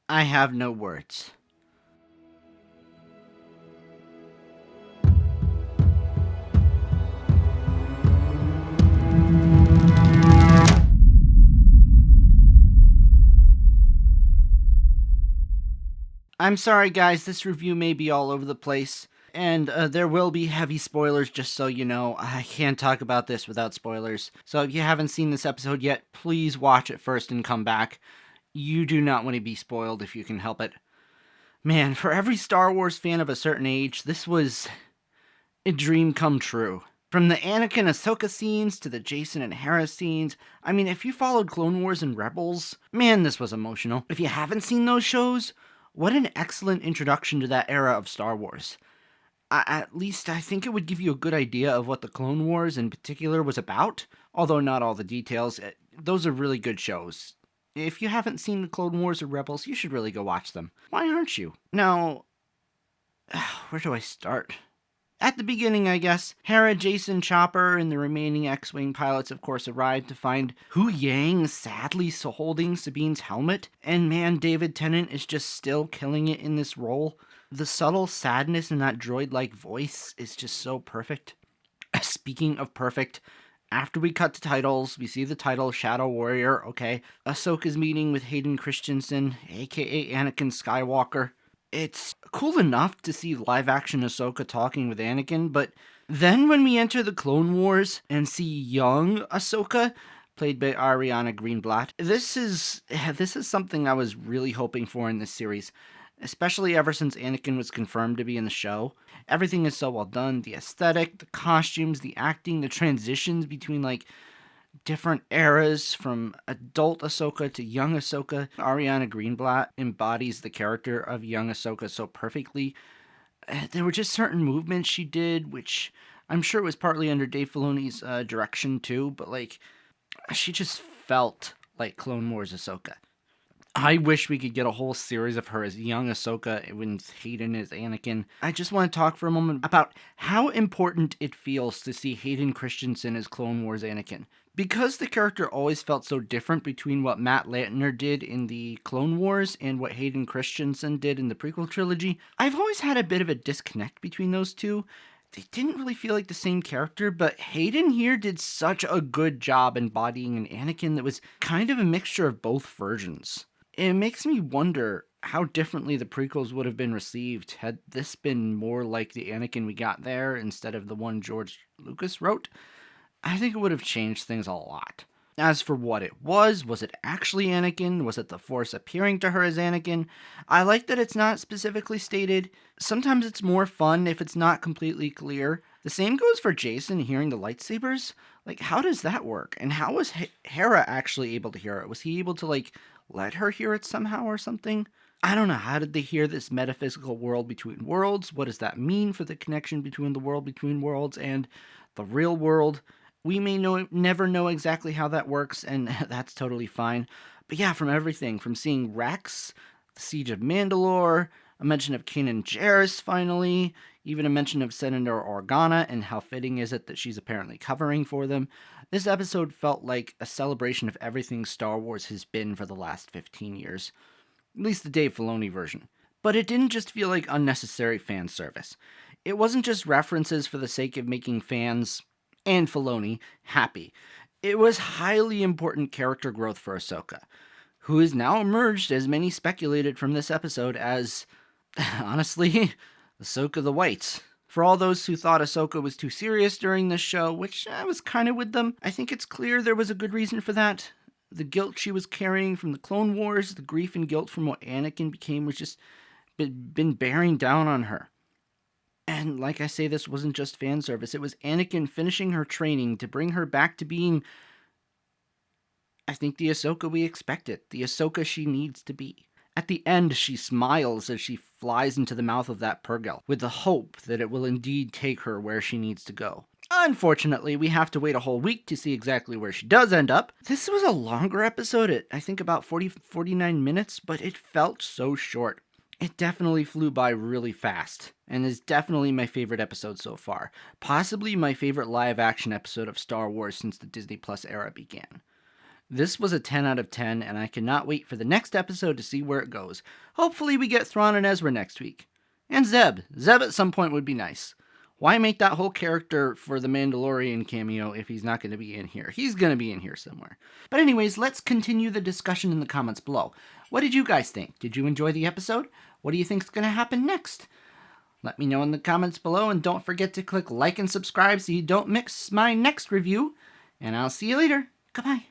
I have no words. I'm sorry, guys, this review may be all over the place, and there will be heavy spoilers, just so you know. I can't talk about this without spoilers. So if you haven't seen this episode yet, please watch it first and come back. You do not want to be spoiled if you can help it. Man, for every Star Wars fan of a certain age, this was a dream come true. From the Anakin Ahsoka scenes to the Jason and Hera scenes, I mean, if you followed Clone Wars and Rebels, man, this was emotional. If you haven't seen those shows, what an excellent introduction to that era of Star Wars. At least I think it would give you a good idea of what the Clone Wars in particular was about, although not all the details. Those are really good shows. If you haven't seen the Clone Wars or Rebels, you should really go watch them. Why aren't you? Now, where do I start? At the beginning, I guess, Hera, Jason, Chopper, and the remaining X-Wing pilots, of course, arrived to find Hu Yang sadly holding Sabine's helmet, and man, David Tennant is just still killing it in this role. The subtle sadness in that droid-like voice is just so perfect. Speaking of perfect, after we cut to titles, we see the title Shadow Warrior, okay, Ahsoka's meeting with Hayden Christensen, aka Anakin Skywalker. It's cool enough to see live action Ahsoka talking with Anakin, but then when we enter the Clone Wars and see young Ahsoka, played by Ariana Greenblatt, this is something I was really hoping for in this series, especially ever since Anakin was confirmed to be in the show. Everything is so well done, the aesthetic, the costumes, the acting, the transitions between like different eras from adult Ahsoka to young Ahsoka. Ariana Greenblatt embodies the character of young Ahsoka so perfectly. There were just certain movements she did, which I'm sure was partly under Dave Filoni's direction too, but like she just felt like Clone Wars Ahsoka. I wish we could get a whole series of her as young Ahsoka when Hayden is Anakin. I just want to talk for a moment about how important it feels to see Hayden Christensen as Clone Wars Anakin. Because the character always felt so different between what Matt Lanter did in the Clone Wars and what Hayden Christensen did in the prequel trilogy, I've always had a bit of a disconnect between those two. They didn't really feel like the same character, but Hayden here did such a good job embodying an Anakin that was kind of a mixture of both versions. It makes me wonder how differently the prequels would have been received had this been more like the Anakin we got there instead of the one George Lucas wrote. I think it would have changed things a lot. As for what it was it actually Anakin? Was it the Force appearing to her as Anakin? I like that it's not specifically stated. Sometimes it's more fun if it's not completely clear. The same goes for Jason hearing the lightsabers. Like, how does that work? And how was Hera actually able to hear it? Was he able to, like, let her hear it somehow or something? I don't know. How did they hear this metaphysical world between worlds? What does that mean for the connection between the world between worlds and the real world? We may never know exactly how that works, and that's totally fine. But yeah, from everything, from seeing Rex, the Siege of Mandalore, a mention of Kanan Jarrus finally, even a mention of Senator Organa and how fitting is it that she's apparently covering for them. This episode felt like a celebration of everything Star Wars has been for the last 15 years. At least the Dave Filoni version. But it didn't just feel like unnecessary fan service. It wasn't just references for the sake of making fans and Filoni happy. It was highly important character growth for Ahsoka, who has now emerged, as many speculated from this episode, as, honestly, Ahsoka the White. For all those who thought Ahsoka was too serious during this show, which I was kind of with them, I think it's clear there was a good reason for that. The guilt she was carrying from the Clone Wars, the grief and guilt from what Anakin became, was just been bearing down on her. And like I say, this wasn't just fan service. It was Anakin finishing her training to bring her back to being, I think, the Ahsoka we expected, the Ahsoka she needs to be. At the end, she smiles as she flies into the mouth of that Purrgil, with the hope that it will indeed take her where she needs to go. Unfortunately, we have to wait a whole week to see exactly where she does end up. This was a longer episode at, I think, about 49 minutes, but it felt so short. It definitely flew by really fast, and is definitely my favorite episode so far. Possibly my favorite live-action episode of Star Wars since the Disney Plus era began. This was a 10 out of 10, and I cannot wait for the next episode to see where it goes. Hopefully we get Thrawn and Ezra next week. And Zeb. Zeb at some point would be nice. Why make that whole character for the Mandalorian cameo if he's not going to be in here? He's going to be in here somewhere. But anyways, let's continue the discussion in the comments below. What did you guys think? Did you enjoy the episode? What do you think is going to happen next? Let me know in the comments below, and don't forget to click like and subscribe so you don't miss my next review. And I'll see you later. Goodbye.